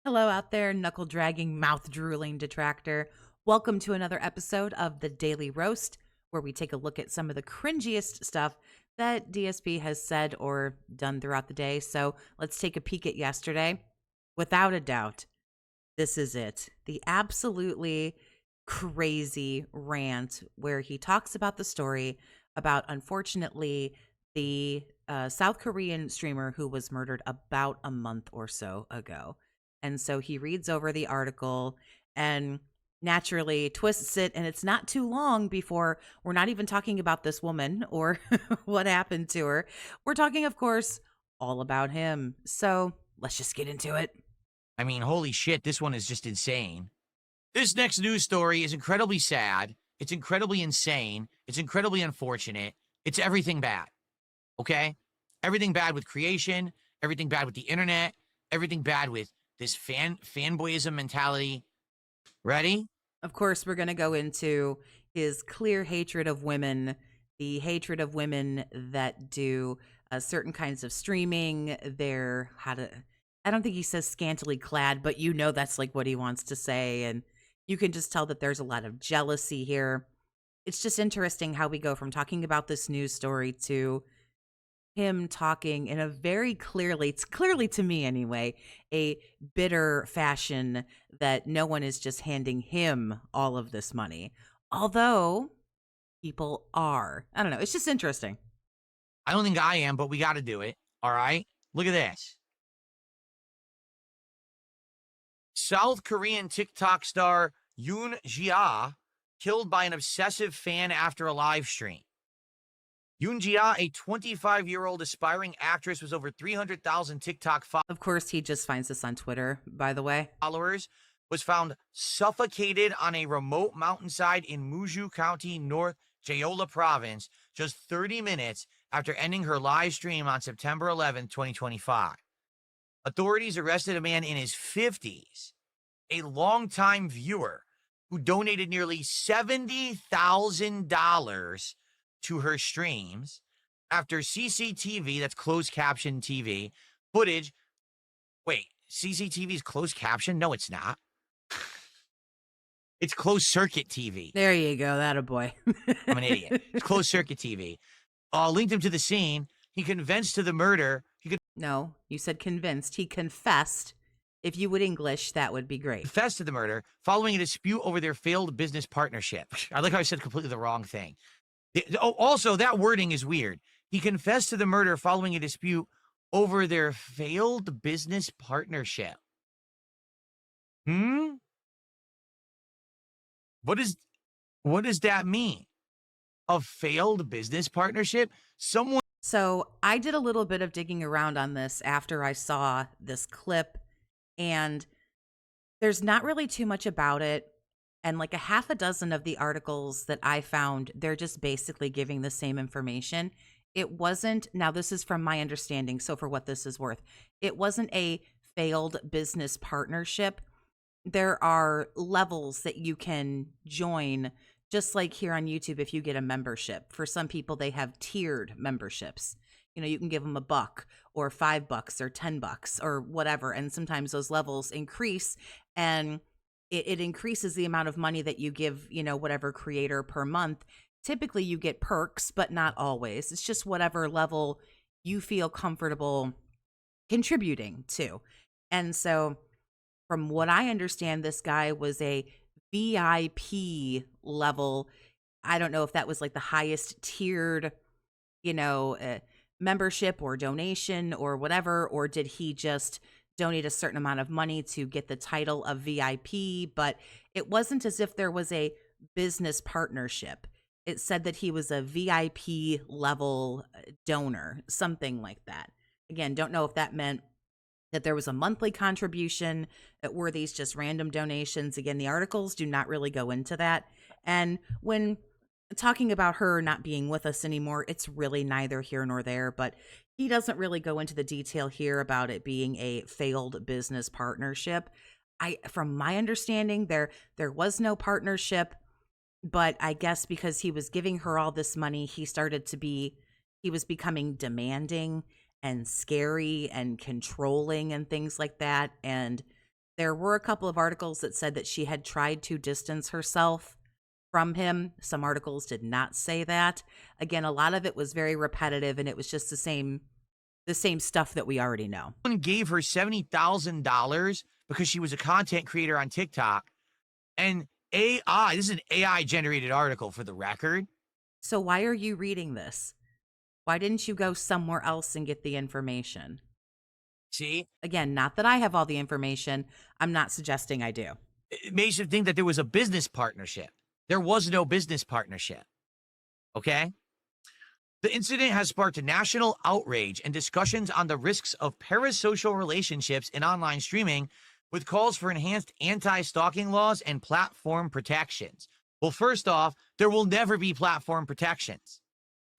Hello out there, knuckle dragging, mouth drooling detractor. Welcome to another episode of the Daily Roast, where we take a look at some of the cringiest stuff that DSP has said or done throughout the day. So let's take a peek at yesterday. Without a doubt, this is it. The absolutely crazy rant where he talks about the story about, unfortunately, the South Korean streamer who was murdered about a month or so ago. And so he reads over the article and naturally twists it. And it's not too long before we're not even talking about this woman or what happened to her. We're talking, of course, all about him. So let's just get into it. I mean, holy shit, this one is just insane. This next news story is incredibly sad. It's incredibly insane. It's incredibly unfortunate. It's everything bad. Okay? Everything bad with creation, everything bad with the internet, everything bad with this fanboyism mentality. Ready? Of course, we're going to go into his clear hatred of women, the hatred of women that do certain kinds of streaming. I don't think he says scantily clad, but you know that's like what he wants to say. And you can just tell that there's a lot of jealousy here. It's just interesting how we go from talking about this news story to him talking in a very it's clearly to me anyway, a bitter fashion that no one is just handing him all of this money. Although people are. I don't know. It's just interesting. I don't think I am, but we got to do it. All right? Look at this. South Korean TikTok star Yoon Jia killed by an obsessive fan after a live stream. Yoon Jia, a 25-year-old aspiring actress with over 300,000 TikTok Of course, he just finds this on Twitter, by the way. followers, was found suffocated on a remote mountainside in Muju County, North Jeolla Province, just 30 minutes after ending her live stream on September 11, 2025. Authorities arrested a man in his 50s, a longtime viewer who donated nearly $70,000 to her streams after CCTV, that's closed caption TV, footage. Wait, CCTV is closed caption? No, it's not. It's closed circuit TV. There you go. That a boy. I'm an idiot. It's closed circuit TV. Linked him to the scene. He confessed to the murder. No, you said convinced. He confessed. If you would English, that would be great. Confessed to the murder following a dispute over their failed business partnership. I like how I said completely the wrong thing. Also, that wording is weird. He confessed to the murder following a dispute over their failed business partnership. What does that mean? A failed business partnership? So I did a little bit of digging around on this after I saw this clip, and there's not really too much about it. And like a half a dozen of the articles that I found, they're just basically giving the same information. It wasn't, now this is from my understanding, so for what this is worth, it wasn't a failed business partnership. There are levels that you can join, just like here on YouTube if you get a membership. For some people, they have tiered memberships. You know, you can give them $1 or $5 or $10 or whatever. And sometimes those levels increase, and it increases the amount of money that you give, you know, whatever creator per month. Typically you get perks, but not always. It's just whatever level you feel comfortable contributing to. And so from what I understand, this guy was a VIP level. I don't know if that was like the highest tiered, membership or donation or whatever, or did he just donate a certain amount of money to get the title of VIP? But it wasn't as if there was a business partnership. It said that he was a VIP level donor, something like that. Again, don't know if that meant that there was a monthly contribution. Were these just random donations? Again, the articles do not really go into that. And when talking about her not being with us anymore, it's really neither here nor there, but he doesn't really go into the detail here about it being a failed business partnership. From my understanding, there was no partnership, but I guess because he was giving her all this money, he was becoming demanding and scary and controlling and things like that. And There were a couple of articles that said that she had tried to distance herself from him. Some articles did not say that. Again, a lot of it was very repetitive and it was just the same stuff that we already know. Someone gave her $70,000 because she was a content creator on TikTok. And AI, this is an AI generated article for the record. So why are you reading this? Why didn't you go somewhere else and get the information? See, Again, not that I have all the information. I'm not suggesting I do. it makes you think that there was a business partnership. There was no business partnership. Okay? The incident has sparked a national outrage and discussions on the risks of parasocial relationships in online streaming, with calls for enhanced anti-stalking laws and platform protections. Well, first off, there will never be platform protections.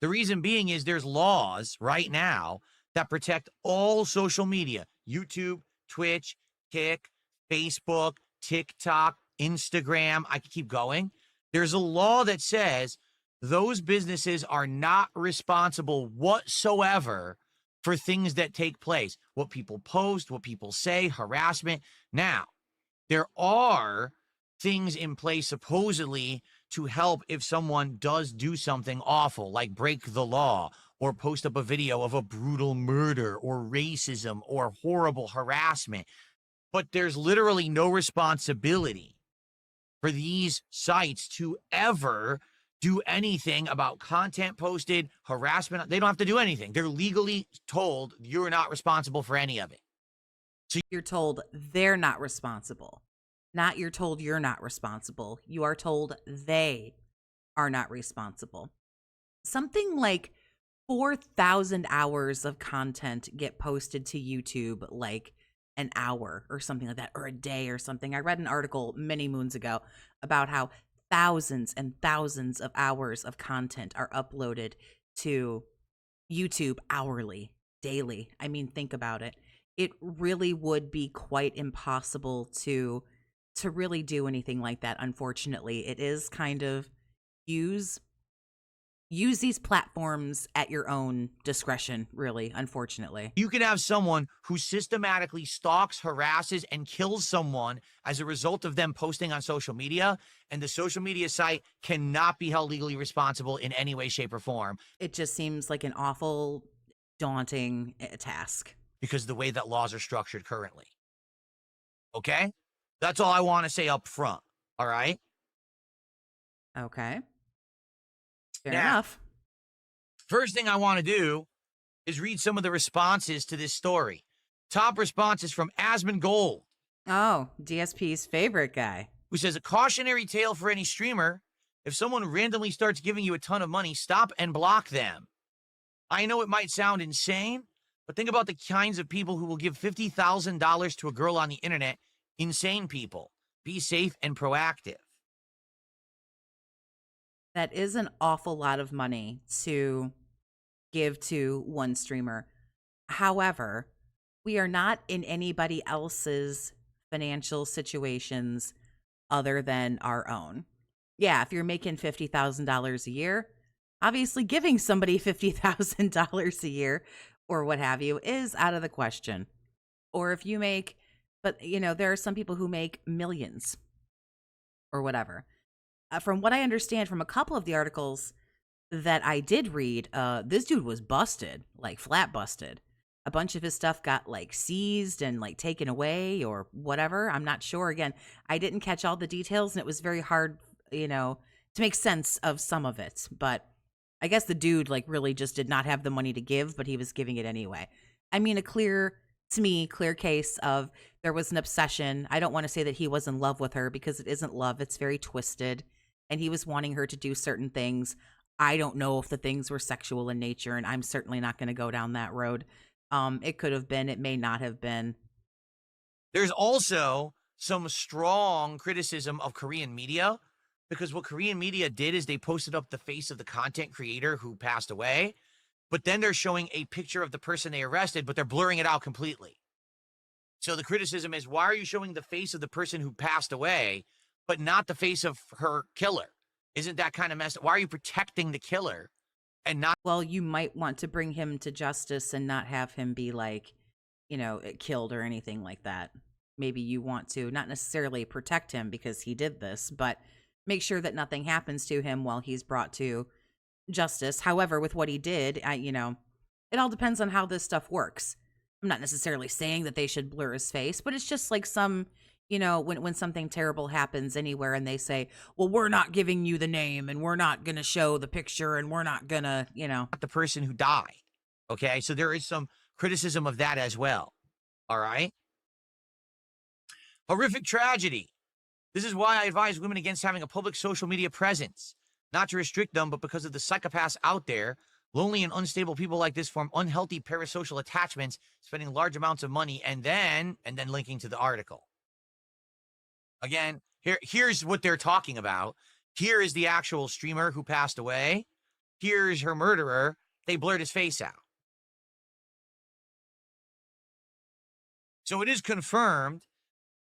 The reason being is there's laws right now that protect all social media: YouTube, Twitch, Kick, Facebook, TikTok, Instagram. I could keep going. There's a law that says those businesses are not responsible whatsoever for things that take place, what people post, what people say, harassment. Now, there are things in place supposedly to help if someone does do something awful, like break the law or post up a video of a brutal murder or racism or horrible harassment. But there's literally no responsibility for these sites to ever do anything about content posted, harassment. They don't have to do anything. They're legally told you're not responsible for any of it. You're told they're not responsible. Not you're told you're not responsible. You are told they are not responsible. Something like 4,000 hours of content get posted to YouTube like an hour or something like that, or a day or something. I read an article many moons ago about how thousands and thousands of hours of content are uploaded to YouTube hourly, daily. I mean, think about it. It really would be quite impossible to really do anything like that. Unfortunately, it is kind of use these platforms at your own discretion, really, unfortunately. You could have someone who systematically stalks, harasses, and kills someone as a result of them posting on social media, and the social media site cannot be held legally responsible in any way, shape, or form. It just seems like an awful, daunting task. Because of the way that laws are structured currently. Okay? That's all I want to say up front. All right? Okay. Fair Now, enough. first thing I want to do is read some of the responses to this story. Top response is from Asmon Gold, Oh, DSP's favorite guy. who says, a cautionary tale for any streamer: if someone randomly starts giving you a ton of money, stop and block them. I know it might sound insane, but think about the kinds of people who will give $50,000 to a girl on the internet. Insane people. Be safe and proactive. That is an awful lot of money to give to one streamer. However, we are not in anybody else's financial situations other than our own. Yeah, if you're making $50,000 a year, obviously giving somebody $50,000 a year or what have you is out of the question. Or if you make, but there are some people who make millions or whatever. From what I understand from a couple of the articles that I did read, this dude was busted, like flat busted. A bunch of his stuff got like seized and like taken away or whatever. I'm not sure. Again, I didn't catch all the details and it was very hard, to make sense of some of it. But I guess the dude like really just did not have the money to give, but he was giving it anyway. I mean, clear case of there was an obsession. I don't want to say that he was in love with her because it isn't love. It's very twisted. And he was wanting her to do certain things. I don't know if the things were sexual in nature, and I'm certainly not going to go down that road. It could have been. It may not have been. There's also some strong criticism of Korean media, because what Korean media did is they posted up the face of the content creator who passed away, but then they're showing a picture of the person they arrested, but they're blurring it out completely. So the criticism is, why are you showing the face of the person who passed away, but not the face of her killer? Isn't that kind of messed up? Why are you protecting the killer and not? Well, you might want to bring him to justice and not have him be like, killed or anything like that. maybe you want to not necessarily protect him because he did this, but make sure that nothing happens to him while he's brought to justice. However, with what he did, it all depends on how this stuff works. I'm not necessarily saying that they should blur his face, but it's just like some, when something terrible happens anywhere and they say, well, we're not giving you the name and we're not going to show the picture and we're not going to, The person who died. Okay. So there is some criticism of that as well. All right. Horrific tragedy. This is why I advise women against having a public social media presence. Not to restrict them, but because of the psychopaths out there. Lonely and unstable people like this form unhealthy parasocial attachments, spending large amounts of money, and then linking to the article. Again, here's what they're talking about. Here is the actual streamer who passed away. Here's her murderer. They blurred his face out. So it is confirmed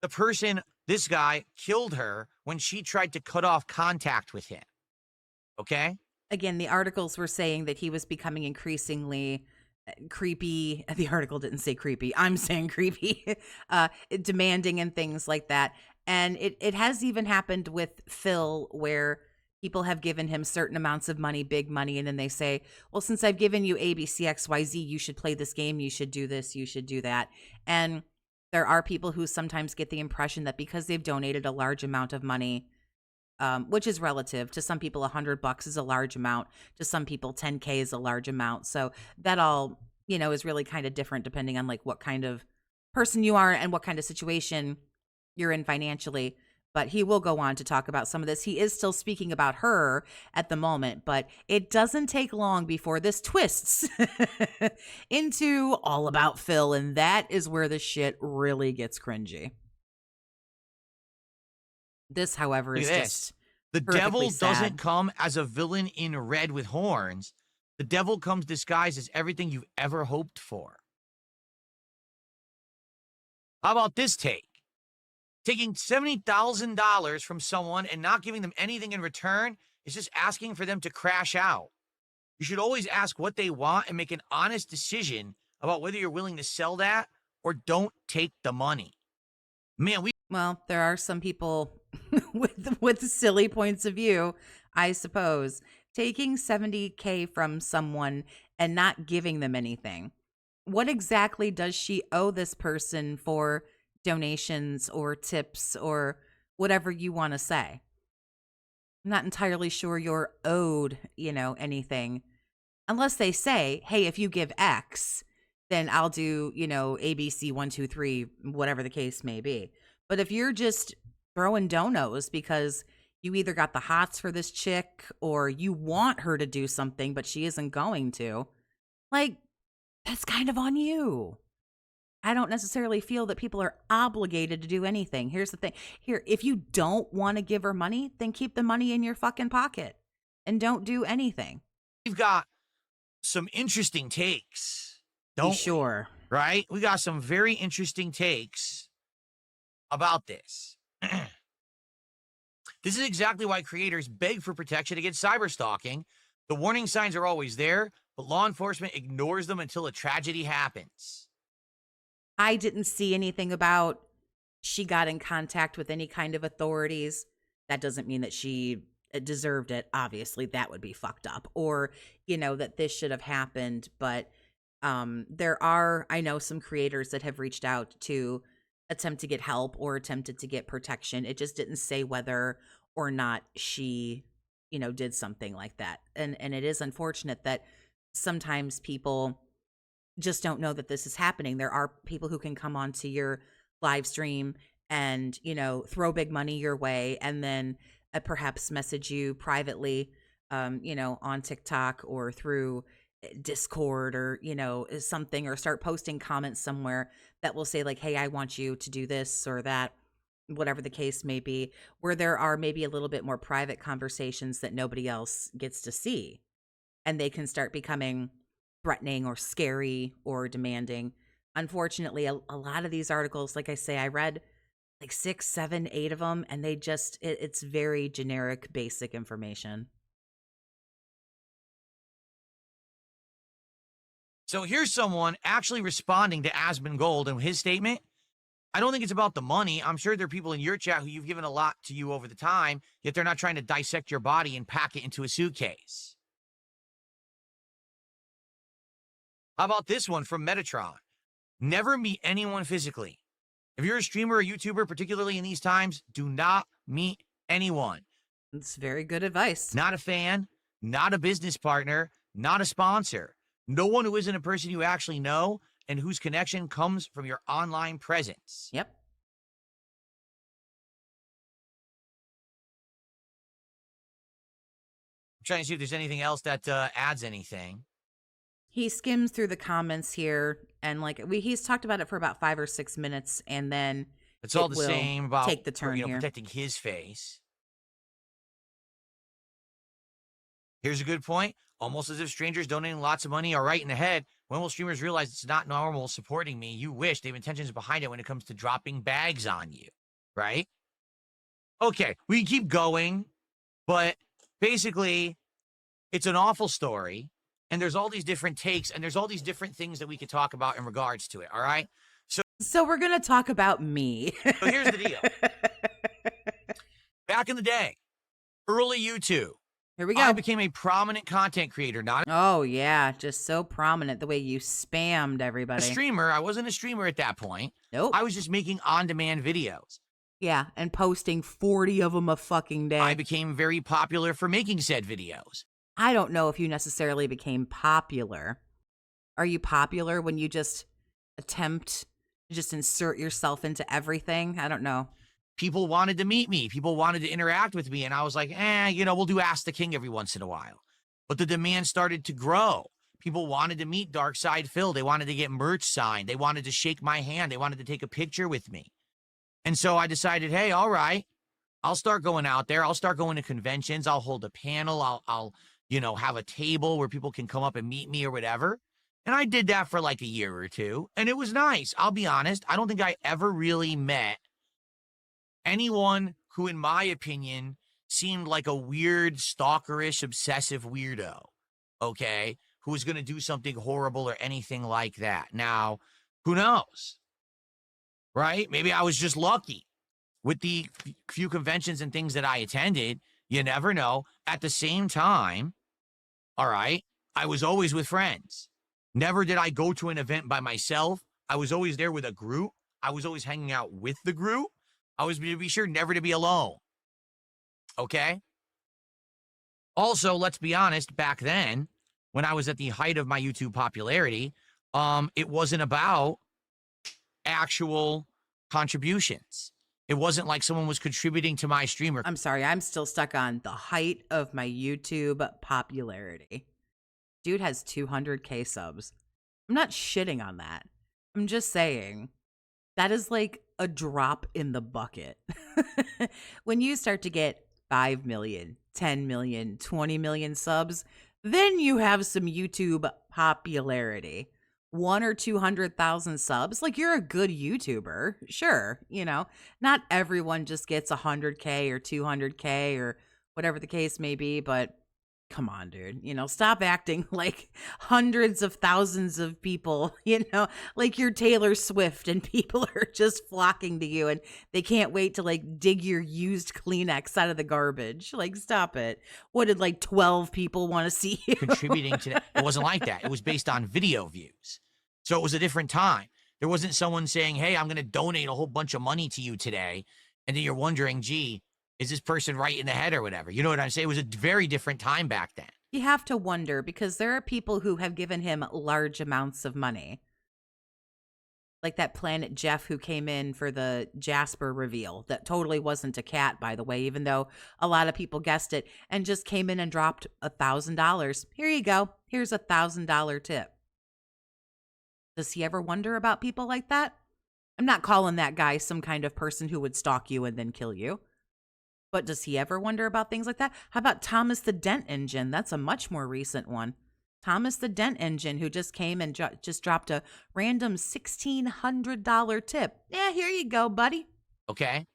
the person, this guy, killed her when she tried to cut off contact with him. Okay? Again, the articles were saying that he was becoming increasingly creepy. The article didn't say creepy. I'm saying creepy, demanding and things like that. And it has even happened with Phil where people have given him certain amounts of money, big money, and then they say, well, since I've given you ABCXYZ, you should play this game, you should do this, you should do that. And there are people who sometimes get the impression that because they've donated a large amount of money, which is relative to some people, $100 is a large amount. To some people, 10K is a large amount. So that all, is really kind of different depending on like what kind of person you are and what kind of situation you're in financially. But he will go on to talk about some of this. He is still speaking about her at the moment, but it doesn't take long before this twists into all about Phil. And that is where the shit really gets cringy. This, however, is just the devil sad. Doesn't come as a villain in red with horns. The devil comes disguised as everything you've ever hoped for. How about this take? Taking $70,000 from someone and not giving them anything in return is just asking for them to crash out. You should always ask what they want and make an honest decision about whether you're willing to sell that or don't take the money. Man, well, there are some people with silly points of view, I suppose. Taking $70K from someone and not giving them anything. What exactly does she owe this person for donations or tips or whatever you want to say? I'm not entirely sure you're owed, anything. Unless they say, hey, if you give X, then I'll do, ABC 1, 2, 3, whatever the case may be. But if you're just throwing donos because you either got the hots for this chick or you want her to do something, but she isn't going to, like, that's kind of on you. I don't necessarily feel that people are obligated to do anything. Here's the thing. Here, if you don't want to give her money, then keep the money in your fucking pocket and don't do anything. We've got some interesting takes, don't we? Sure. Right? We got some very interesting takes about this. This is exactly why creators beg for protection against cyberstalking. The warning signs are always there, but law enforcement ignores them until a tragedy happens. I didn't see anything about she got in contact with any kind of authorities. That doesn't mean that she deserved it. Obviously, that would be fucked up. Or, that this should have happened. But there are, I know, some creators that have reached out to attempt to get help or attempted to get protection. It just didn't say whether or not she, did something like that. And it is unfortunate that sometimes people just don't know that this is happening. There are people who can come onto your live stream and, throw big money your way and then perhaps message you privately, on TikTok or through Discord or, something, or start posting comments somewhere that will say like, hey, I want you to do this or that, whatever the case may be, where there are maybe a little bit more private conversations that nobody else gets to see. And they can start becoming threatening or scary or demanding. Unfortunately, a lot of these articles, like I say, I read like 6, 7, 8 of them, and they just, it's very generic, basic information. So here's someone actually responding to Asmongold and his statement. I don't think it's about the money. I'm sure there are people in your chat who you've given a lot to you over the time, yet they're not trying to dissect your body and pack it into a suitcase. How about this one from Metatron? Never meet anyone physically. If you're a streamer or YouTuber, particularly in these times, do not meet anyone. It's very good advice. Not a fan, not a business partner, not a sponsor. No one who isn't a person you actually know and whose connection comes from your online presence. Yep. I'm trying to see if there's anything else that adds anything. He skims through the comments here, and like he's talked about it for about 5 or 6 minutes, and then It's all the same about take the turn here. protecting his face. Here's a good point. Almost as if strangers donating lots of money are right in the head. When will streamers realize it's not normal supporting me? You wish. They have intentions behind it when it comes to dropping bags on you, right? Okay, we can keep going, but basically, it's an awful story, and there's all these different takes, and there's all these different things that we could talk about in regards to it, all right? So we're going to talk about me. So here's the deal. Back in the day, early YouTube, Here we go. I became a prominent content creator, not Oh, yeah. Just so prominent the way you spammed everybody. a streamer. I wasn't a streamer at that point. Nope. I was just making on-demand videos. Yeah, and posting 40 of them a fucking day. I became very popular for making said videos. I don't know if you necessarily became popular. Are you popular when you just attempt to just insert yourself into everything? I don't know. People wanted to meet me. People wanted to interact with me. And I was like, we'll do Ask the King every once in a while. But the demand started to grow. People wanted to meet Dark Side Phil. They wanted to get merch signed. They wanted to shake my hand. They wanted to take a picture with me. And so I decided, hey, all right, I'll start going out there. I'll start going to conventions. I'll hold a panel. I'll have a table where people can come up and meet me or whatever. And I did that for like a year or two. And it was nice. I'll be honest. I don't think I ever really met anyone who, in my opinion, seemed like a weird, stalkerish, obsessive weirdo, okay, who was going to do something horrible or anything like that. Now, who knows, right? Maybe I was just lucky with the few conventions and things that I attended. You never know. At the same time, all right, I was always with friends. Never did I go to an event by myself. I was always there with a group. I was always hanging out with the group. I was to be sure never to be alone. Okay? Also, let's be honest, back then, when I was at the height of my YouTube popularity, it wasn't about actual contributions. It wasn't like someone was contributing to my stream. I'm sorry, I'm still stuck on the height of my YouTube popularity. Dude has 200K subs. I'm not shitting on that. I'm just saying that is like a drop in the bucket. When you start to get 5 million, 10 million, 20 million subs, then you have some YouTube popularity. 1 or 200,000 subs, like you're a good YouTuber. Sure, not everyone just gets 100K or 200K or whatever the case may be, but come on, dude, stop acting like hundreds of thousands of people, like you're Taylor Swift and people are just flocking to you and they can't wait to like dig your used Kleenex out of the garbage. Like, stop it. What did like 12 people want to see you? Contributing to that? It wasn't like that. It was based on video views. So it was a different time. There wasn't someone saying, hey, I'm going to donate a whole bunch of money to you today. And then you're wondering, gee, is this person right in the head or whatever? You know what I'm saying? It was a very different time back then. You have to wonder because there are people who have given him large amounts of money. Like that Planet Jeff who came in for the Jasper reveal. That totally wasn't a cat, by the way, even though a lot of people guessed it, and just came in and dropped $1,000. Here you go. Here's $1,000 tip. Does he ever wonder about people like that? I'm not calling that guy some kind of person who would stalk you and then kill you. But does he ever wonder about things like that? How about Thomas the Dent Engine? That's a much more recent one. Thomas the Dent Engine, who just came and just dropped a random $1,600 tip. Yeah, here you go, buddy. Okay.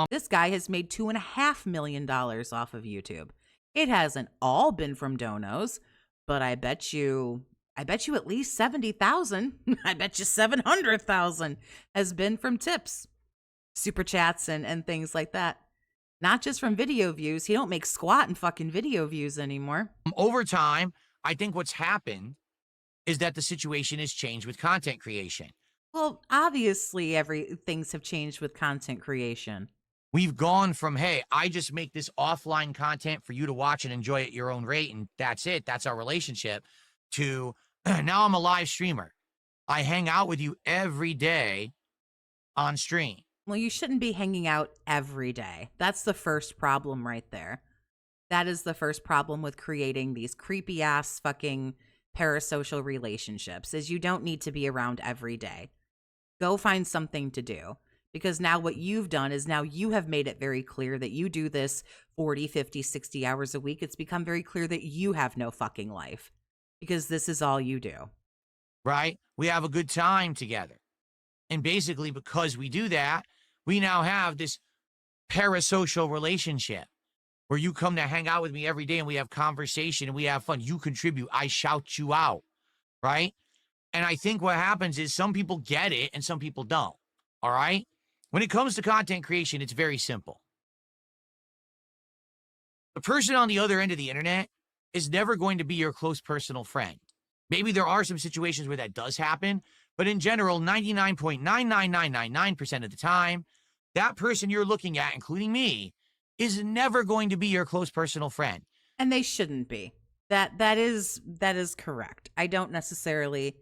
This guy has made $2.5 million off of YouTube. It hasn't all been from donos, but I bet you I bet you at least 70,000, I bet you 700,000 has been from tips, super chats, and things like that. Not just from video views. He don't make squat in fucking video views anymore. Over time, I think what's happened is that the situation has changed with content creation. Well, obviously, things have changed with content creation. We've gone from, hey, I just make this offline content for you to watch and enjoy at your own rate, and that's it. That's our relationship. To now I'm a live streamer. I hang out with you every day on stream. Well, you shouldn't be hanging out every day. That's the first problem right there. That is the first problem with creating these creepy ass fucking parasocial relationships, is you don't need to be around every day. Go find something to do. Because now what you've done is now you have made it very clear that you do this 40, 50, 60 hours a week. It's become very clear that you have no fucking life because this is all you do. Right? We have a good time together. And basically, because we do that, we now have this parasocial relationship where you come to hang out with me every day and we have conversation and we have fun. You contribute. I shout you out. Right? And I think what happens is some people get it and some people don't. All right? When it comes to content creation, it's very simple. The person on the other end of the internet is never going to be your close personal friend. Maybe there are some situations where that does happen, but in general, 99.99999% of the time, that person you're looking at, including me, is never going to be your close personal friend. And they shouldn't be. That is correct. I don't necessarily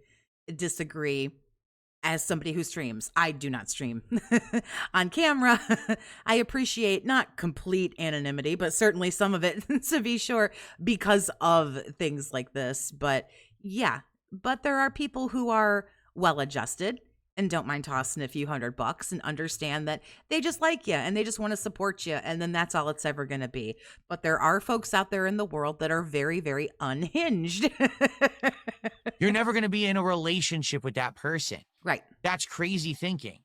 disagree. As somebody who streams, I do not stream on camera. I appreciate not complete anonymity, but certainly some of it, to be sure, because of things like this. But yeah, but there are people who are well-adjusted and don't mind tossing a few $100 and understand that they just like you and they just want to support you. And then that's all it's ever going to be. But there are folks out there in the world that are very, very unhinged. You're never going to be in a relationship with that person. Right. That's crazy thinking.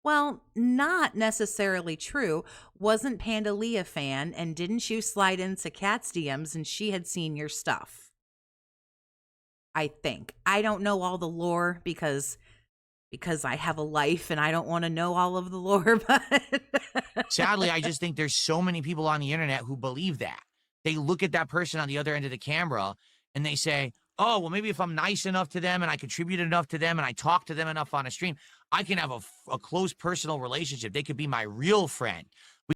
Well, not necessarily true. Wasn't Pandalee a fan, and didn't you slide into Kat's DMs and she had seen your stuff? I think. I don't know all the lore because I have a life and I don't want to know all of the lore, but sadly, I just think there's so many people on the internet who believe that. They look at that person on the other end of the camera and they say, oh, well, maybe if I'm nice enough to them and I contribute enough to them and I talk to them enough on a stream, I can have a close personal relationship. They could be my real friend.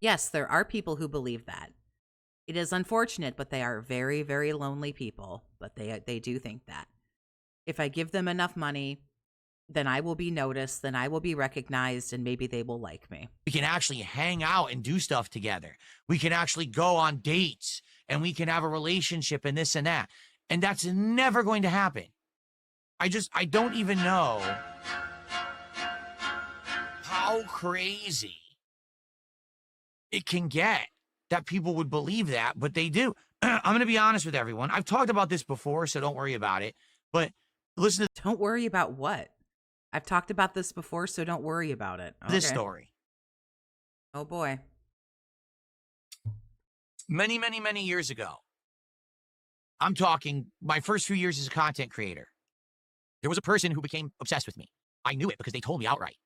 Yes, there are people who believe that. It is unfortunate, but they are very, very lonely people. But they do think that. If I give them enough money, then I will be noticed, then I will be recognized, and maybe they will like me. We can actually hang out and do stuff together. We can actually go on dates and we can have a relationship and this and that. And that's never going to happen. I don't even know how crazy it can get that people would believe that, but they do. I'm going to be honest with everyone. I've talked about this before, so don't worry about it. But listen to Don't worry about what? I've talked about this before, so don't worry about it. this story. Oh, boy. Many, many, many years ago, I'm talking my first few years as a content creator, there was a person who became obsessed with me. I knew it because they told me outright.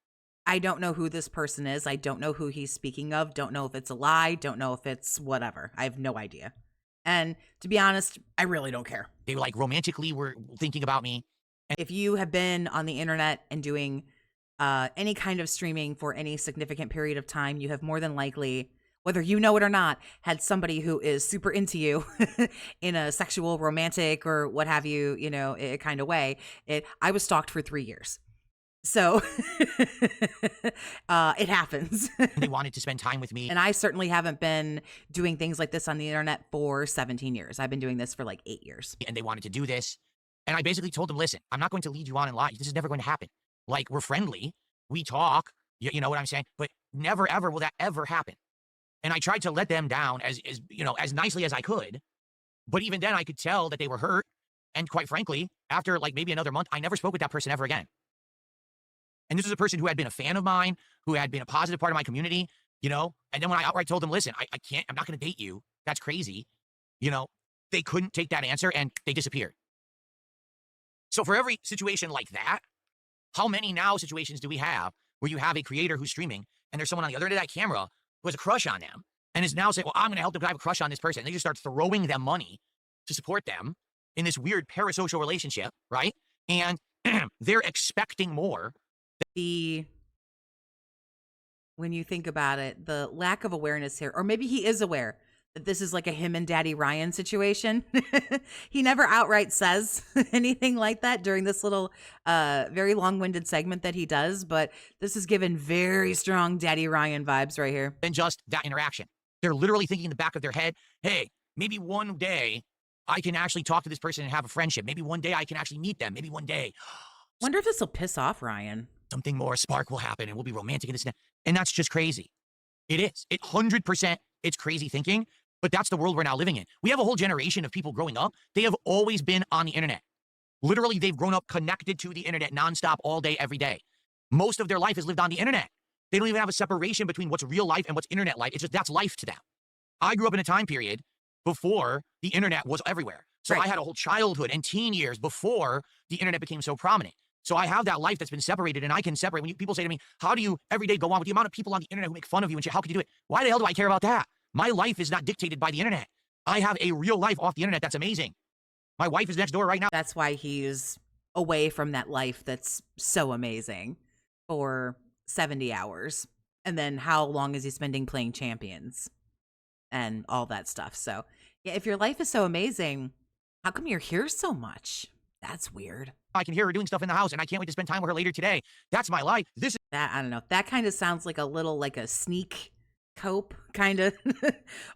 I don't know who this person is. I don't know who he's speaking of. Don't know if it's a lie. Don't know if it's whatever. I have no idea. And to be honest, I really don't care. They like romantically were thinking about me. If you have been on the internet and doing any kind of streaming for any significant period of time, you have more than likely, whether you know it or not, had somebody who is super into you in a sexual, romantic, or what have you, kind of way. I was stalked for 3 years. So it happens. They wanted to spend time with me. And I certainly haven't been doing things like this on the internet for 17 years. I've been doing this for like 8 years. And they wanted to do this. And I basically told them, listen, I'm not going to lead you on and lie. This is never going to happen. Like, we're friendly. We talk. You know what I'm saying? But never, ever will that ever happen. And I tried to let them down as nicely as I could. But even then, I could tell that they were hurt. And quite frankly, after like maybe another month, I never spoke with that person ever again. And this was a person who had been a fan of mine, who had been a positive part of my community, and then when I outright told them, listen, I can't, I'm not going to date you. That's crazy. They couldn't take that answer and they disappeared. So for every situation like that, how many now situations do we have where you have a creator who's streaming and there's someone on the other end of that camera who has a crush on them and is now saying, well, I'm going to help them, 'cause I have a crush on this person. And they just start throwing them money to support them in this weird parasocial relationship, right? And they're expecting more. The When you think about it, the lack of awareness here, or maybe he is aware that this is like a him and Daddy Ryan situation. He never outright says anything like that during this little, very long-winded segment that he does, but this is given very strong Daddy Ryan vibes right here. Than just that interaction. They're literally thinking in the back of their head, hey, maybe one day I can actually talk to this person and have a friendship. Maybe one day I can actually meet them. Maybe one day Wonder if this will piss off Ryan. something more, a spark will happen and we'll be romantic and this and that. And that's just crazy. It is. 100%, it's crazy thinking, but that's the world we're now living in. We have a whole generation of people growing up. They have always been on the internet. Literally, they've grown up connected to the internet nonstop all day, every day. Most of their life is lived on the internet. They don't even have a separation between what's real life and what's internet life. It's just that's life to them. I grew up in a time period before the internet was everywhere. So Right. I had a whole childhood and teen years before the internet became so prominent. So I have that life that's been separated, and I can separate. When people say to me, how do you every day go on with the amount of people on the internet who make fun of you and shit, how can you do it? Why the hell do I care about that? My life is not dictated by the internet. I have a real life off the internet that's amazing. My wife is next door right now. That's why he's away from that life that's so amazing for 70 hours. And then how long is he spending playing Champions and all that stuff? So, yeah, if your life is so amazing, how come you're here so much? That's weird. I can hear her doing stuff in the house, and I can't wait to spend time with her later today. That's my life. This is That, I don't know. That kind of sounds like a little like a sneak cope kind of.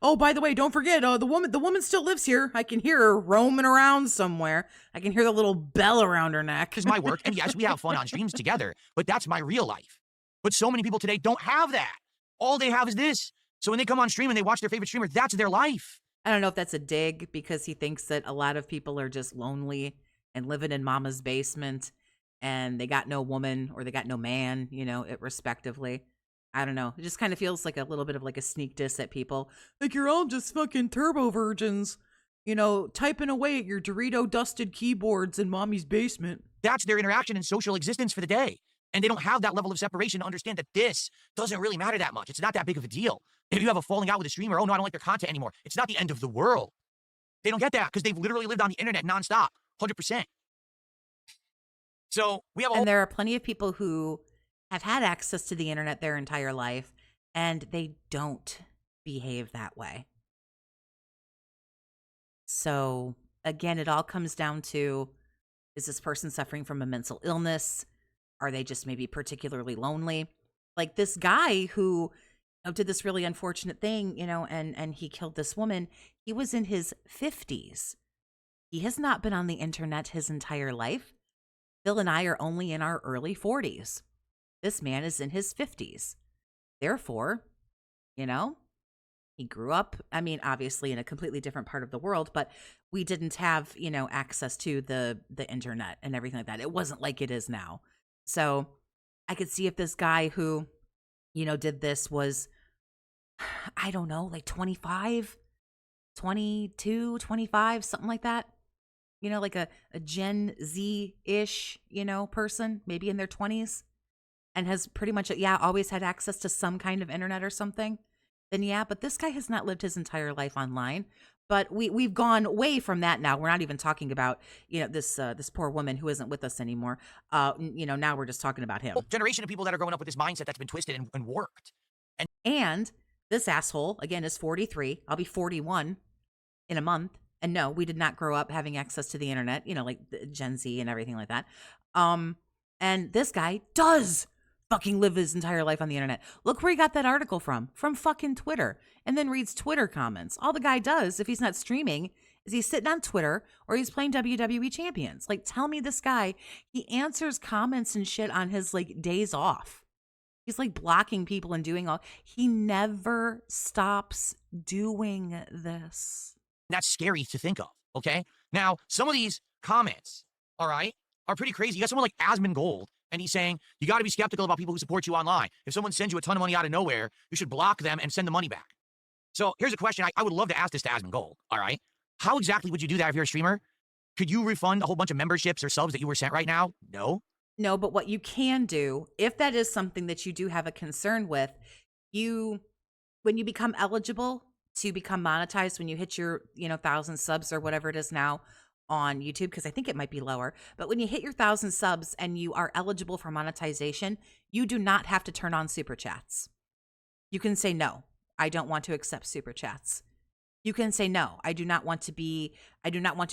Oh, by the way, don't forget, the woman still lives here. I can hear her roaming around somewhere. I can hear the little bell around her neck. my work. And yes, we have fun on streams together, but that's my real life. But so many people today don't have that. All they have is this. So when they come on stream and they watch their favorite streamer, that's their life. I don't know if that's a dig because he thinks that a lot of people are just lonely and living in mama's basement and they got no woman or they got no man, it respectively. I don't know. It just kind of feels like a little bit of like a sneak diss at people. Like you're all just fucking turbo virgins, typing away at your Dorito dusted keyboards in mommy's basement. That's their interaction and social existence for the day. And they don't have that level of separation to understand that this doesn't really matter that much. It's not that big of a deal. If you have a falling out with a streamer, oh no, I don't like their content anymore. It's not the end of the world. They don't get that because they've literally lived on the internet nonstop, 100%. So we have a whole And there are plenty of people who have had access to the internet their entire life and they don't behave that way. So again, it all comes down to, is this person suffering from a mental illness? Are they just maybe particularly lonely? Like this guy who did this really unfortunate thing, and he killed this woman. He was in his 50s. He has not been on the internet his entire life. Phil and I are only in our early 40s. This man is in his 50s. Therefore, he grew up, obviously in a completely different part of the world, but we didn't have, access to the internet and everything like that. It wasn't like it is now. So I could see if this guy who, did this was, I don't know, like 25, 22, 25, something like that. Like a Gen Z-ish, person, maybe in their 20s, and has pretty much, always had access to some kind of internet or something, then but this guy has not lived his entire life online. But we've gone way from that now. We're not even talking about, this poor woman who isn't with us anymore. Now we're just talking about him. generation of people that are growing up with this mindset that's been twisted and warped. And this asshole, again, is 43. I'll be 41 in a month. And no, we did not grow up having access to the internet, like the Gen Z and everything like that. And this guy does fucking live his entire life on the internet. Look where he got that article from fucking Twitter, and then reads Twitter comments. All the guy does, if he's not streaming, is he's sitting on Twitter or he's playing WWE Champions. Like, tell me this guy, he answers comments and shit on his like days off. He's like blocking people and doing he never stops doing this. That's scary to think of, okay? Now, some of these comments, all right, are pretty crazy. You got someone like Asmon Gold, and he's saying, you got to be skeptical about people who support you online. If someone sends you a ton of money out of nowhere, you should block them and send the money back. So here's a question I would love to ask this to Asmon Gold, all right? How exactly would you do that if you're a streamer? Could you refund a whole bunch of memberships or subs that you were sent right now? No. No, but what you can do, if that is something that you do have a concern with, you when you become eligible to become monetized, when you hit your, 1,000 subs or whatever it is now on YouTube, because I think it might be lower, but when you hit your 1,000 subs and you are eligible for monetization, you do not have to turn on super chats. You can say, no, I don't want to accept super chats. You can say, no, I do not want to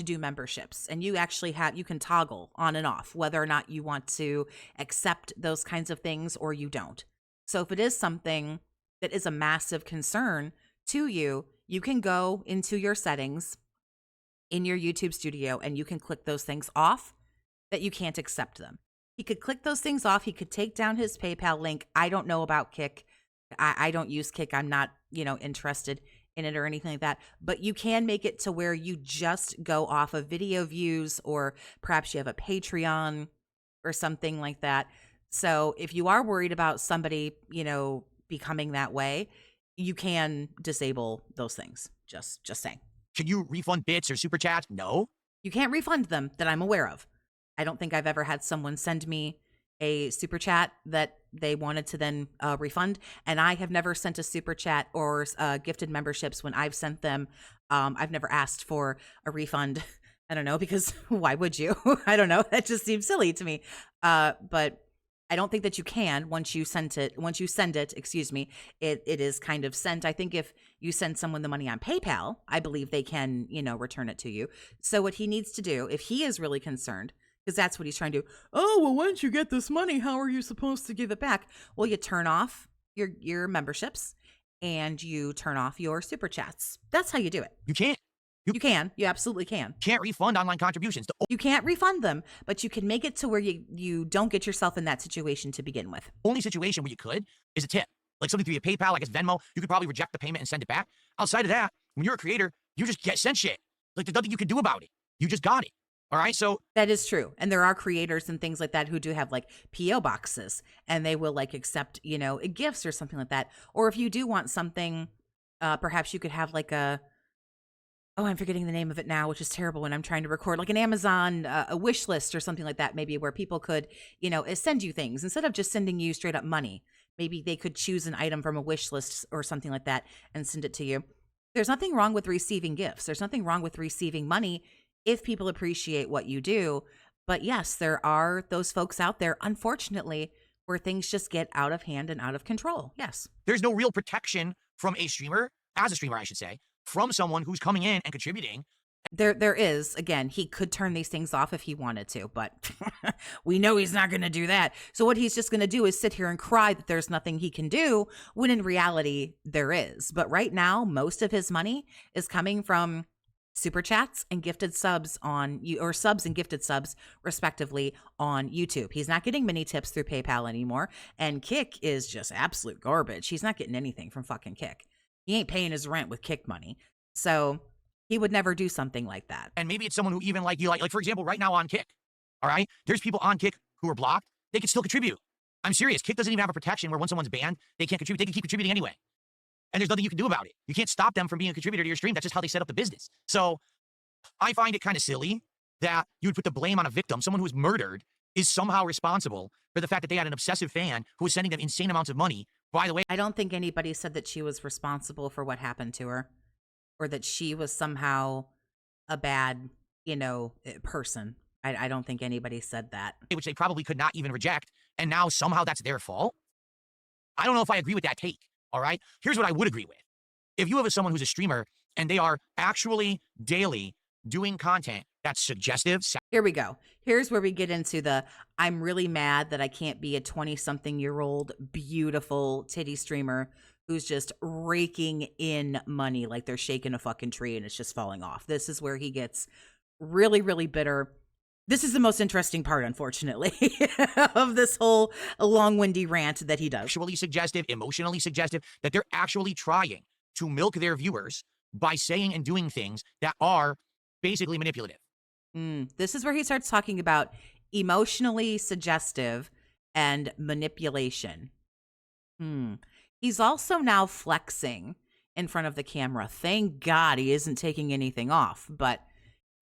do memberships. And you actually you can toggle on and off whether or not you want to accept those kinds of things or you don't. So if it is something that is a massive concern to you, you can go into your settings in your YouTube studio and you can click those things off that you can't accept them. He could click those things off. He could take down his PayPal link. I don't know about Kick. I don't use Kick. I'm not, interested in it or anything like that. But you can make it to where you just go off of video views, or perhaps you have a Patreon or something like that. So if you are worried about somebody, becoming that way, you can disable those things. Just saying. Can you refund bits or super chats? No. You can't refund them that I'm aware of. I don't think I've ever had someone send me a super chat that they wanted to then refund. And I have never sent a super chat or gifted memberships when I've sent them. I've never asked for a refund. I don't know, because why would you? I don't know. That just seems silly to me. But I don't think that you can once you send it, it is kind of sent. I think if you send someone the money on PayPal, I believe they can, return it to you. So what he needs to do, if he is really concerned, because that's what he's trying to do. Oh, well, once you get this money, how are you supposed to give it back? Well, you turn off your memberships and you turn off your super chats. That's how you do it. You can't. You can. You absolutely can. Can't refund online contributions. You can't refund them, but you can make it to where you don't get yourself in that situation to begin with. Only situation where you could is a tip. Like something through your PayPal, like it's Venmo. You could probably reject the payment and send it back. Outside of that, when you're a creator, you just get sent shit. Like there's nothing you can do about it. You just got it. All right, so that is true. And there are creators and things like that who do have like PO boxes, and they will like accept, gifts or something like that. Or if you do want something, perhaps you could have like I'm forgetting the name of it now, which is terrible when I'm trying to record, like an Amazon, a wish list or something like that, maybe, where people could, send you things instead of just sending you straight up money. Maybe they could choose an item from a wish list or something like that and send it to you. There's nothing wrong with receiving gifts. There's nothing wrong with receiving money if people appreciate what you do. But yes, there are those folks out there, unfortunately, where things just get out of hand and out of control. Yes. There's no real protection from a streamer, as a streamer, I should say, from someone who's coming in and contributing. There is. Again, he could turn these things off if he wanted to, but we know he's not going to do that. So what he's just going to do is sit here and cry that there's nothing he can do, when in reality there is. But right now, most of his money is coming from super chats and gifted subs or subs and gifted subs respectively on YouTube. He's not getting many tips through PayPal anymore, and Kick is just absolute garbage. He's not getting anything from fucking Kick. He ain't paying his rent with Kick money. So he would never do something like that. And maybe it's someone who even like for example, right now on Kick, all right? There's people on Kick who are blocked. They can still contribute. I'm serious. Kick doesn't even have a protection where once someone's banned, they can't contribute. They can keep contributing anyway. And there's nothing you can do about it. You can't stop them from being a contributor to your stream. That's just how they set up the business. So I find it kind of silly that you would put the blame on a victim. Someone who was murdered is somehow responsible for the fact that they had an obsessive fan who was sending them insane amounts of money. By the way, I don't think anybody said that she was responsible for what happened to her, or that she was somehow a bad, person. I don't think anybody said that. Which they probably could not even reject. And now somehow that's their fault. I don't know if I agree with that take. All right. Here's what I would agree with. If you have someone who's a streamer and they are actually daily doing content that's suggestive. Here we go. Here's where we get into I'm really mad that I can't be a 20-something-year-old beautiful titty streamer who's just raking in money like they're shaking a fucking tree and it's just falling off. This is where he gets really, really bitter. This is the most interesting part, unfortunately, of this whole long-windy rant that he does. Actually suggestive, emotionally suggestive, that they're actually trying to milk their viewers by saying and doing things that are basically manipulative. This is where he starts talking about emotionally suggestive and manipulation. He's also now flexing in front of the camera. Thank God he isn't taking anything off, but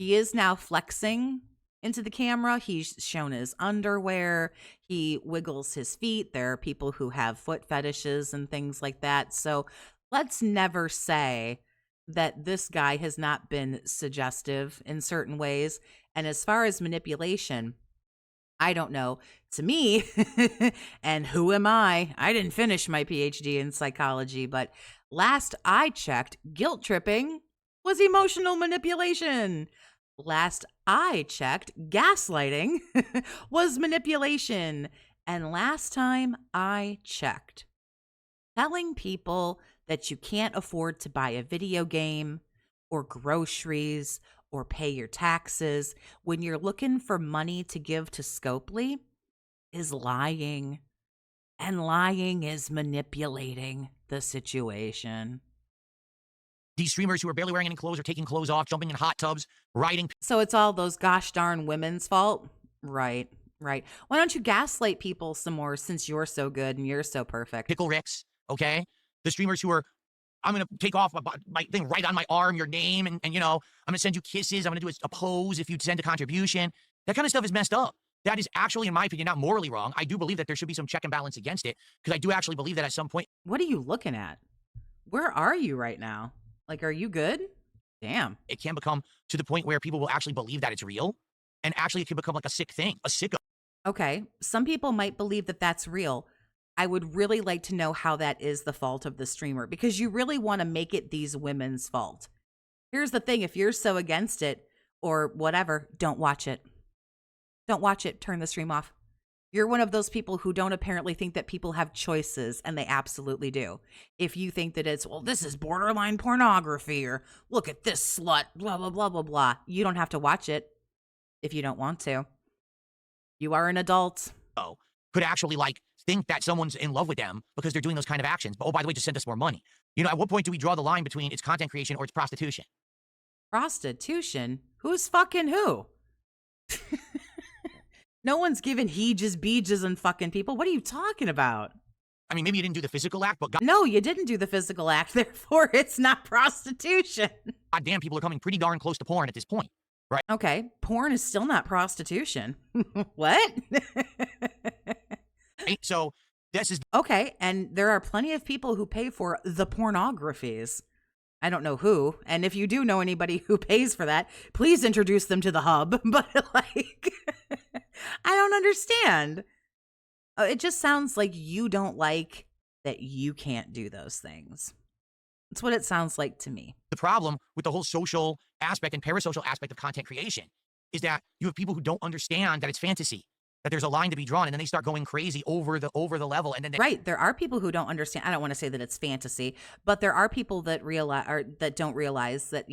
He is now flexing into the camera. He's shown his underwear. He wiggles his feet. There are people who have foot fetishes and things like that. So let's never say that this guy has not been suggestive in certain ways. And as far as manipulation, I don't know. To me, and who am I? I didn't finish my PhD in psychology, but last I checked, guilt tripping was emotional manipulation. Last I checked, gaslighting was manipulation. And last time I checked, telling people that you can't afford to buy a video game or groceries or pay your taxes when you're looking for money to give to Scopely is lying. And lying is manipulating the situation. These streamers who are barely wearing any clothes or taking clothes off, jumping in hot tubs, riding So it's all those gosh darn women's fault? Right, right. Why don't you gaslight people some more since you're so good and you're so perfect? pickle ricks, okay? The streamers who are, I'm going to take off my thing right on my arm, your name, and I'm going to send you kisses. I'm going to do a pose if you send a contribution. That kind of stuff is messed up. That is actually, in my opinion, not morally wrong. I do believe that there should be some check and balance against it because I do actually believe that at some point. What are you looking at? Where are you right now? Like, are you good? Damn. It can become to the point where people will actually believe that it's real. And actually, it can become like a sick thing, a sicko. Okay, some people might believe that that's real. I would really like to know how that is the fault of the streamer because you really want to make it these women's fault. Here's the thing, if you're so against it or whatever, don't watch it. Don't watch it. Turn the stream off. You're one of those people who don't apparently think that people have choices, and they absolutely do. If you think that it's, well, this is borderline pornography, or look at this slut, blah, blah, blah, blah, blah, you don't have to watch it if you don't want to. You are an adult. Oh, could actually like think that someone's in love with them because they're doing those kind of actions. But oh, by the way, just send us more money. You know, at what point do we draw the line between it's content creation or it's prostitution? Prostitution? Who's fucking who? No one's giving heeges, beeges, and fucking people. What are you talking about? I mean, maybe you didn't do the physical act, but No, you didn't do the physical act. Therefore, it's not prostitution. goddamn, people are coming pretty darn close to porn at this point, right? Okay, porn is still not prostitution. What? Right? So this is Okay, and there are plenty of people who pay for the pornographies. I don't know who, and if you do know anybody who pays for that, please introduce them to the hub. But like, I don't understand. It just sounds like you don't like that you can't do those things. That's what it sounds like to me. the problem with the whole social aspect and parasocial aspect of content creation is that you have people who don't understand that it's fantasy, that there's a line to be drawn, and then they start going crazy over the level, and then they, Right, there are people who don't understand. I don't want to say that it's fantasy, but there are people that realize or that don't realize that,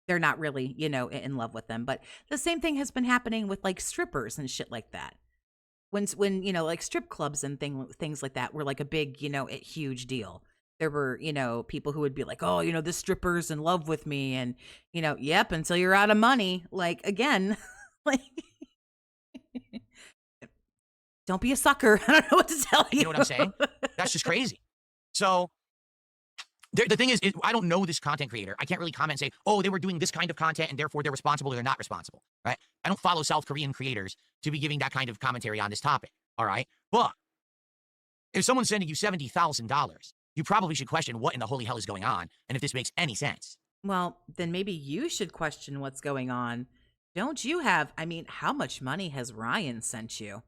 they're not really, in love with them. But the same thing has been happening with like strippers and shit like that. When like strip clubs and things like that were like a big, a huge deal. There were, people who would be like, oh, this stripper's in love with me. And, yep, until you're out of money. Like, again, like, don't be a sucker. I don't know what to tell you. you know what I'm saying? That's just crazy. So the thing is, I don't know this content creator. I can't really comment and say, oh, they were doing this kind of content and therefore they're responsible or they're not responsible, right? I don't follow South Korean creators to be giving that kind of commentary on this topic, all right? But if someone's sending you $70,000, you probably should question what in the holy hell is going on and if this makes any sense. Well, then maybe you should question what's going on. Don't you have, how much money has Ryan sent you?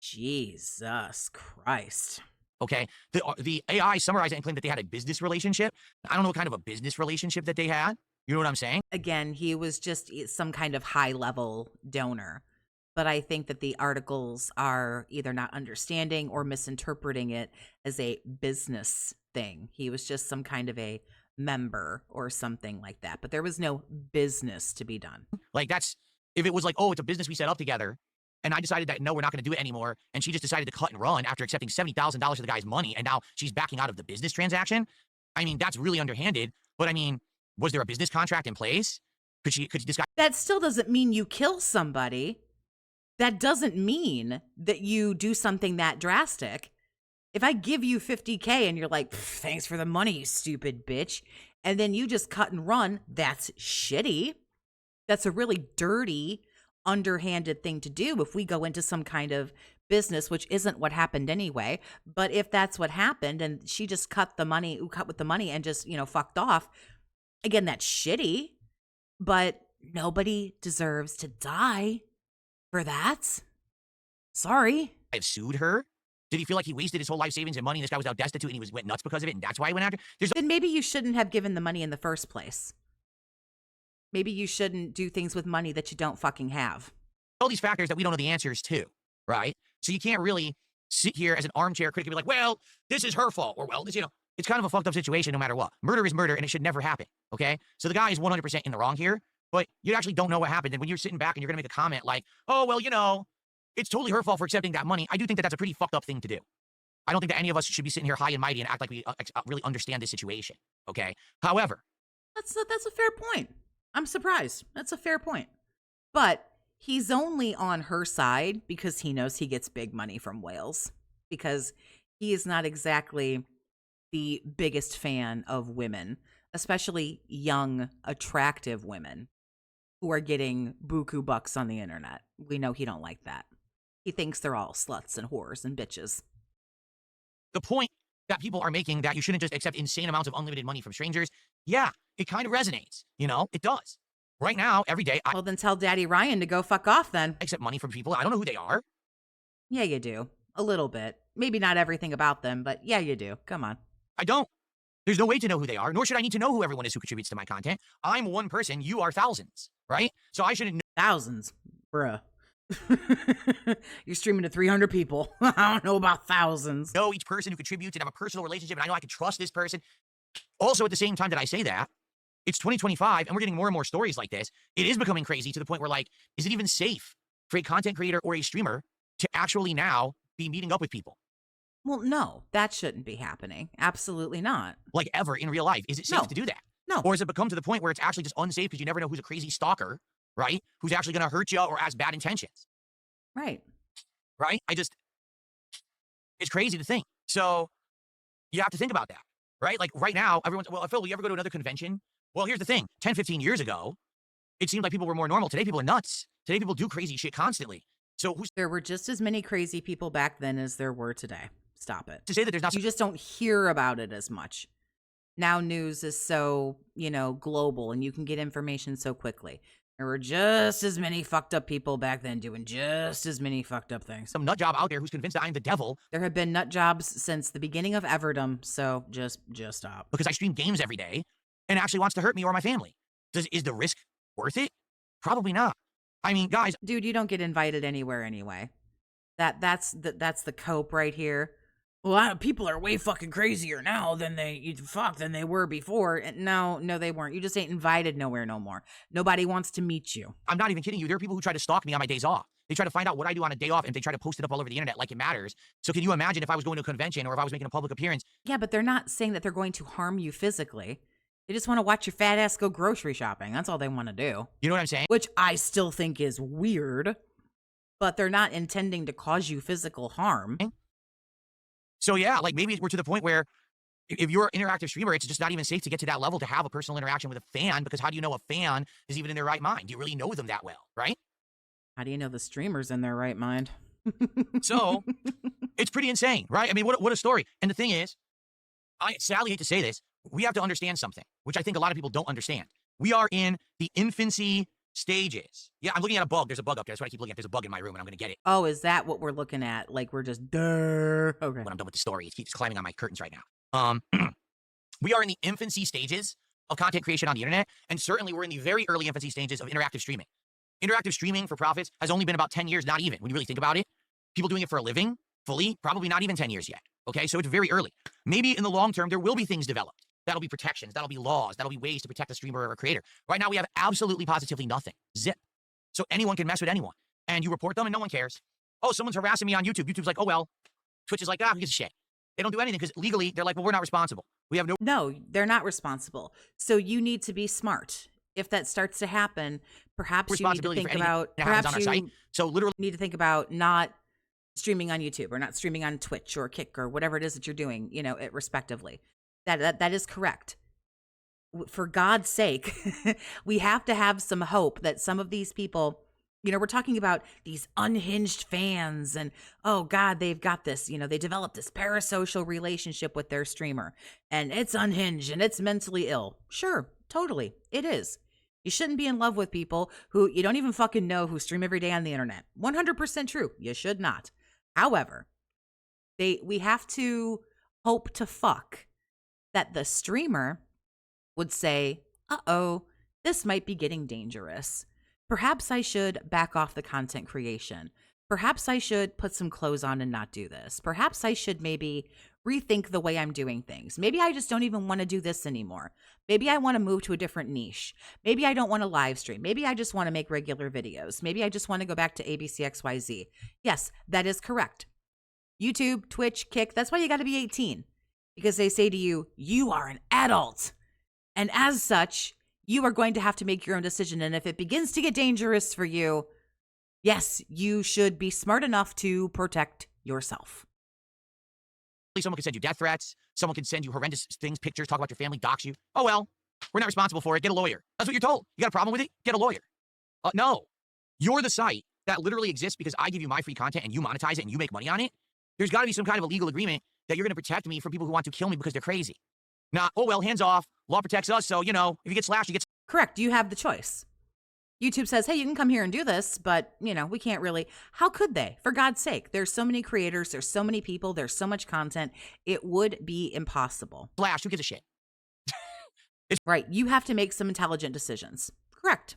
Jesus Christ. Okay, the AI summarized it and claimed that they had a business relationship. I don't know what kind of a business relationship that they had. You know what I'm saying? Again, he was just some kind of high-level donor. But I think that the articles are either not understanding or misinterpreting it as a business thing. He was just some kind of a member or something like that. But there was no business to be done. Like if it was like, oh, it's a business we set up together, and I decided that, no, we're not going to do it anymore, and she just decided to cut and run after accepting $70,000 of the guy's money, and now she's backing out of the business transaction. That's really underhanded. But was there a business contract in place? Could this guy? That still doesn't mean you kill somebody. That doesn't mean that you do something that drastic. If I give you 50K and you're like, thanks for the money, you stupid bitch, and then you just cut and run, that's shitty. That's a really dirty, underhanded thing to do if we go into some kind of business, which isn't what happened anyway. But if that's what happened and she just cut with the money and just, fucked off, again, that's shitty. But nobody deserves to die for that. Sorry. I've sued her. Did he feel like he wasted his whole life savings and money and this guy was out destitute and he went nuts because of it and that's why he went after? Then maybe you shouldn't have given the money in the first place. Maybe you shouldn't do things with money that you don't fucking have. All these factors that we don't know the answers to, right? So you can't really sit here as an armchair critic and be like, well, this is her fault. Or, well, this, it's kind of a fucked up situation no matter what. Murder is murder and it should never happen, okay? So the guy is 100% in the wrong here, but you actually don't know what happened. And when you're sitting back and you're going to make a comment like, oh, well, it's totally her fault for accepting that money, I do think that that's a pretty fucked up thing to do. I don't think that any of us should be sitting here high and mighty and act like we really understand this situation, okay? However. That's a fair point. I'm surprised. That's a fair point. But he's only on her side because he knows he gets big money from whales. Because he is not exactly the biggest fan of women, especially young, attractive women who are getting buku bucks on the internet. We know he don't like that. He thinks they're all sluts and whores and bitches. The point that people are making that you shouldn't just accept insane amounts of unlimited money from strangers, yeah, it kind of resonates. It does. Right now, every day, well, then tell Daddy Ryan to go fuck off then. I accept money from people. I don't know who they are. Yeah, you do. A little bit. Maybe not everything about them, but yeah, you do. Come on. I don't. There's no way to know who they are, nor should I need to know who everyone is who contributes to my content. I'm one person. You are thousands, right? So I shouldn't know. Thousands? Bruh. You're streaming to 300 people. I don't know about thousands. Know each person who contributes and have a personal relationship, and I know I can trust this person. Also, at the same time that I say that, it's 2025, and we're getting more and more stories like this. It is becoming crazy to the point where, like, is it even safe for a content creator or a streamer to actually now be meeting up with people? Well, no, that shouldn't be happening. Absolutely not. Like, ever in real life. Is it safe to do that? No. Or has it become to the point where it's actually just unsafe because you never know who's a crazy stalker, right? Who's actually going to hurt you or has bad intentions. Right. Right? It's crazy to think. So you have to think about that, right? Like right now, everyone's, well, Phil, will you ever go to another convention? Well, here's the thing. 10, 15 years ago, it seemed like people were more normal. Today, people are nuts. Today, people do crazy shit constantly. So there were just as many crazy people back then as there were today. Stop it. To say that there's not. You just don't hear about it as much. Now news is so, global and you can get information so quickly. There were just as many fucked up people back then doing just as many fucked up things. Some nut job out there who's convinced that I'm the devil. There have been nut jobs since the beginning of Everdom, so just stop. Because I stream games every day and actually wants to hurt me or my family. Is the risk worth it? Probably not. I mean, guys. Dude, you don't get invited anywhere anyway. That's the cope right here. Well, people are way fucking crazier now than they were before. No, they weren't. You just ain't invited nowhere no more. Nobody wants to meet you. I'm not even kidding you. There are people who try to stalk me on my days off. They try to find out what I do on a day off, and they try to post it up all over the internet like it matters. So can you imagine if I was going to a convention or if I was making a public appearance? Yeah, but they're not saying that they're going to harm you physically. They just want to watch your fat ass go grocery shopping. That's all they want to do. You know what I'm saying? Which I still think is weird, but they're not intending to cause you physical harm. So yeah, like maybe we're to the point where if you're an interactive streamer, it's just not even safe to get to that level to have a personal interaction with a fan, because how do you know a fan is even in their right mind? Do you really know them that well, right? How do you know the streamer's in their right mind? So it's pretty insane, right? I mean, what a story. And the thing is, I sadly hate to say this, we have to understand something, which I think a lot of people don't understand. We are in the infancy stages. Yeah, I'm looking at a bug. There's a bug up there. That's what I keep looking at. There's a bug in my room, and I'm going to get it. Oh, is that what we're looking at? Like we're just, okay. When I'm done with the story, it keeps climbing on my curtains right now. We are in the infancy stages of content creation on the internet, and certainly we're in the very early infancy stages of interactive streaming. Interactive streaming for profits has only been about 10 years, not even, when you really think about it. People doing it for a living, fully, probably not even 10 years yet. Okay, so it's very early. Maybe in the long term, there will be things developed. That'll be protections, that'll be laws, that'll be ways to protect a streamer or a creator. Right now, we have absolutely positively nothing. Zip. So anyone can mess with anyone. And you report them and no one cares. Oh, someone's harassing me on YouTube. YouTube's like, oh, well. Twitch is like, who gives a shit? They don't do anything because legally, they're like, well, we're not responsible. We have no. No, they're not responsible. So you need to be smart. If that starts to happen, perhaps you need to think about, perhaps you so literally need to think about not streaming on YouTube or not streaming on Twitch or Kick or whatever it is that you're doing, it respectively. That is correct. For God's sake, we have to have some hope that some of these people, we're talking about these unhinged fans and, oh God, they've got this, they developed this parasocial relationship with their streamer and it's unhinged and it's mentally ill. Sure, totally. It is. You shouldn't be in love with people who you don't even fucking know who stream every day on the internet. 100% true. You should not. However, we have to hope to fuck that the streamer would say, uh-oh, this might be getting dangerous. Perhaps I should back off the content creation. Perhaps I should put some clothes on and not do this. Perhaps I should maybe rethink the way I'm doing things. Maybe I just don't even want to do this anymore. Maybe I want to move to a different niche. Maybe I don't want to live stream. Maybe I just want to make regular videos. Maybe I just want to go back to ABCXYZ. Yes, that is correct. YouTube, Twitch, Kick, that's why you got to be 18. Because they say to you, you are an adult. And as such, you are going to have to make your own decision. And if it begins to get dangerous for you, yes, you should be smart enough to protect yourself. Someone can send you death threats. Someone can send you horrendous things, pictures, talk about your family, dox you. Oh, well, we're not responsible for it. Get a lawyer. That's what you're told. You got a problem with it? Get a lawyer. No. You're the site that literally exists because I give you my free content and you monetize it and you make money on it. There's got to be some kind of a legal agreement that you're going to protect me from people who want to kill me because they're crazy. Not, oh, well, hands off. Law protects us, so, if you get slashed, you get... Correct. You have the choice. YouTube says, hey, you can come here and do this, but, we can't really. How could they? For God's sake, there's so many creators, there's so many people, there's so much content. It would be impossible. Slashed, who gives a shit? Right. You have to make some intelligent decisions. Correct.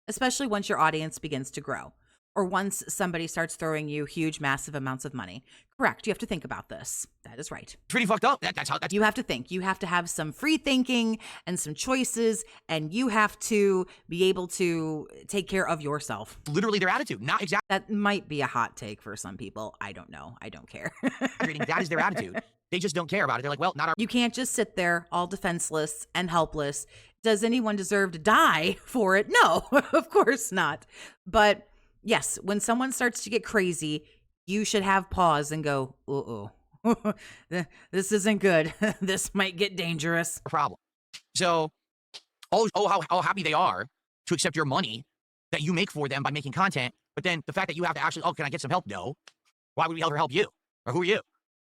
Especially once your audience begins to grow. Or once somebody starts throwing you huge, massive amounts of money. Correct. You have to think about this. That is right. Pretty fucked up. That's you have to think. You have to have some free thinking and some choices, and you have to be able to take care of yourself. Literally their attitude. Not exactly. That might be a hot take for some people. I don't know. I don't care. That is their attitude. They just don't care about it. They're like, well, not our... You can't just sit there all defenseless and helpless. Does anyone deserve to die for it? No, of course not. But yes, when someone starts to get crazy, you should have pause and go, uh-oh, this isn't good. This might get dangerous. Problem. So, how happy they are to accept your money that you make for them by making content. But then the fact that you have to actually, can I get some help? No. Why would we ever help you? Or who are you?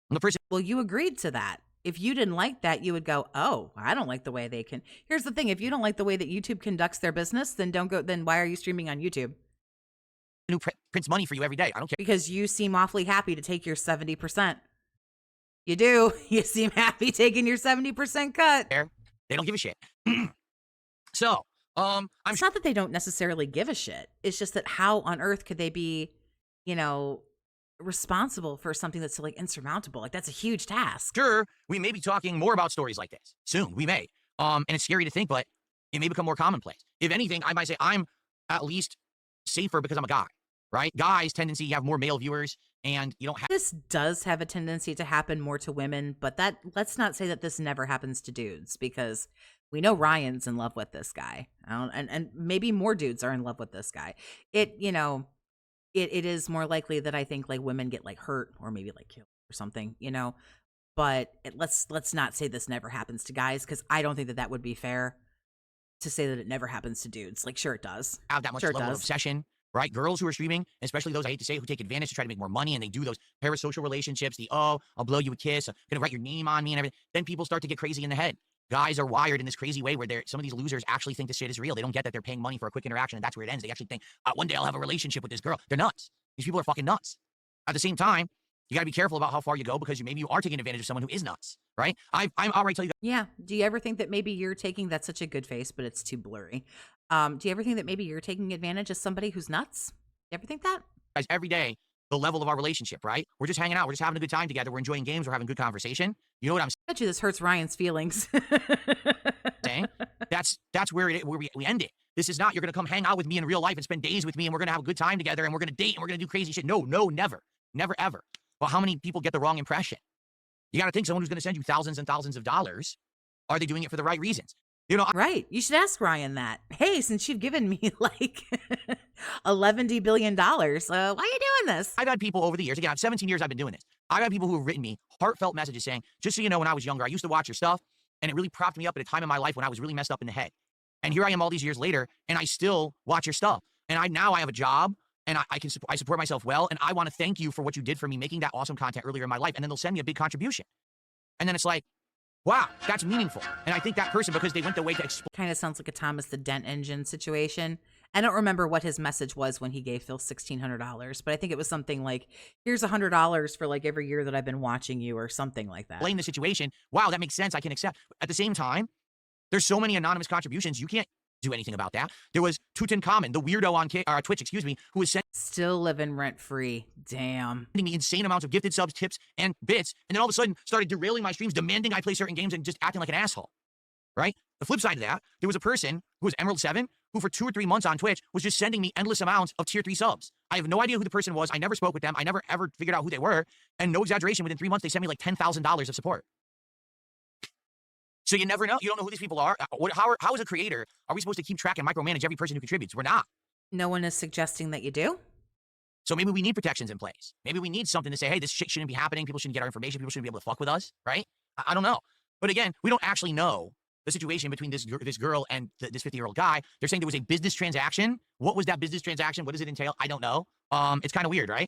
I'm the person. Well, you agreed to that. If you didn't like that, you would go, oh, I don't like the way they can. Here's the thing. If you don't like the way that YouTube conducts their business, then don't go. Then why are you streaming on YouTube? Who prints money for you every day? I don't care. Because you seem awfully happy to take your 70%. You do. You seem happy taking your 70% cut. They don't give a shit. So, it's not that they don't necessarily give a shit. It's just that how on earth could they be, responsible for something that's like insurmountable? Like, that's a huge task. Sure, we may be talking more about stories like this soon. We may. And it's scary to think, but it may become more commonplace. If anything, I might say I'm at least safer because I'm a guy, right? Guys' tendency, you have more male viewers, and you don't have... This does have a tendency to happen more to women, but let's not say that this never happens to dudes, because we know Ryan's in love with this guy, and maybe more dudes are in love with this guy. It is more likely that I think like women get like hurt or maybe like killed or something, but let's not say this never happens to guys, because I don't think that would be fair to say that it never happens to dudes. Like, sure it does. Have that much level of obsession, right? Girls who are streaming, especially those I hate to say, who take advantage to try to make more money, and they do those parasocial relationships, I'll blow you a kiss, I'm gonna write your name on me and everything. Then people start to get crazy in the head. Guys are wired in this crazy way where some of these losers actually think this shit is real. They don't get that they're paying money for a quick interaction and that's where it ends. They actually think, one day I'll have a relationship with this girl. They're nuts. These people are fucking nuts. At the same time, you got to be careful about how far you go, because maybe you are taking advantage of someone who is nuts, right? I'm already telling you that. Yeah. Do you ever think that maybe you're taking, that's such a good face, but it's too blurry. Do you ever think that maybe you're taking advantage of somebody who's nuts? You ever think that? Guys, every day, the level of our relationship, right? We're just hanging out. We're just having a good time together. We're enjoying games. We're having good conversation. You know what I'm saying? I bet you this hurts Ryan's feelings. Saying? That's where we end it. This is not, you're going to come hang out with me in real life and spend days with me and we're going to have a good time together and we're going to date and we're going to do crazy shit. No, never. Never, ever. Well, how many people get the wrong impression? You got to think someone who's going to send you thousands and thousands of dollars, are they doing it for the right reasons? You know, Right. You should ask Ryan that. Hey, since you've given me like $11 billion, why are you doing this? I've had people over the years, again, 17 years I've been doing this. I've had people who have written me heartfelt messages saying, just so you know, when I was younger, I used to watch your stuff, and it really propped me up at a time in my life when I was really messed up in the head. And here I am all these years later, and I still watch your stuff. And now I have a job, and I support myself well, and I want to thank you for what you did for me, making that awesome content earlier in my life. And then they'll send me a big contribution. And then it's like, wow, that's meaningful. And I think that person, because they went the way to explain. Kind of sounds like a Thomas the Dent Engine situation. I don't remember what his message was when he gave Phil $1,600, but I think it was something like, here's $100 for like every year that I've been watching you, or something like that. Blame the situation. Wow, that makes sense. I can accept. At the same time, there's so many anonymous contributions. You can't do anything about that. There was Tutankhamun, the weirdo on Twitch, who was still living rent free. Damn. sending me insane amounts of gifted subs, tips, and bits, and then all of a sudden started derailing my streams, demanding I play certain games and just acting like an asshole. Right? The flip side of that, there was a person who was Emerald 7 who for 2 or 3 months on Twitch was just sending me endless amounts of tier 3 subs. I have no idea who the person was. I never spoke with them. I never ever figured out who they were. And no exaggeration, within 3 months, they sent me like $10,000 of support. So you never know. You don't know who these people are. How as a creator, are we supposed to keep track and micromanage every person who contributes? We're not. No one is suggesting that you do. So maybe we need protections in place. Maybe we need something to say, hey, this shit shouldn't be happening. People shouldn't get our information. People shouldn't be able to fuck with us, right? I don't know. But again, we don't actually know the situation between this girl and this 50-year-old guy. They're saying there was a business transaction. What was that business transaction? What does it entail? I don't know. It's kind of weird, right?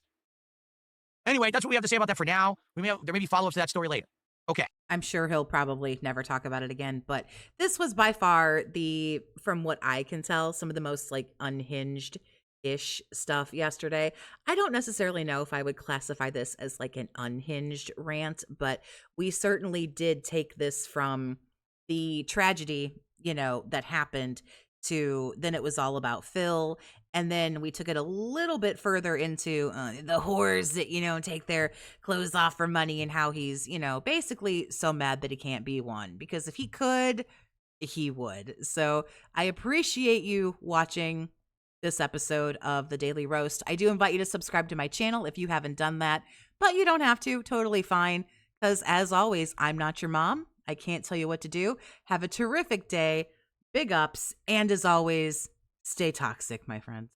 Anyway, that's what we have to say about that for now. There may be follow-ups to that story later. Okay. I'm sure he'll probably never talk about it again, but this was by far from what I can tell, some of the most like unhinged-ish stuff yesterday. I don't necessarily know if I would classify this as like an unhinged rant, but we certainly did take this from the tragedy, that happened to then it was all about Phil. And then we took it a little bit further into the whores that, take their clothes off for money, and how he's, basically so mad that he can't be one, because if he could, he would. So I appreciate you watching this episode of the Daily Roast. I do invite you to subscribe to my channel if you haven't done that, but you don't have to. Totally fine. Because as always, I'm not your mom. I can't tell you what to do. Have a terrific day. Big ups. And as always, stay toxic, my friends.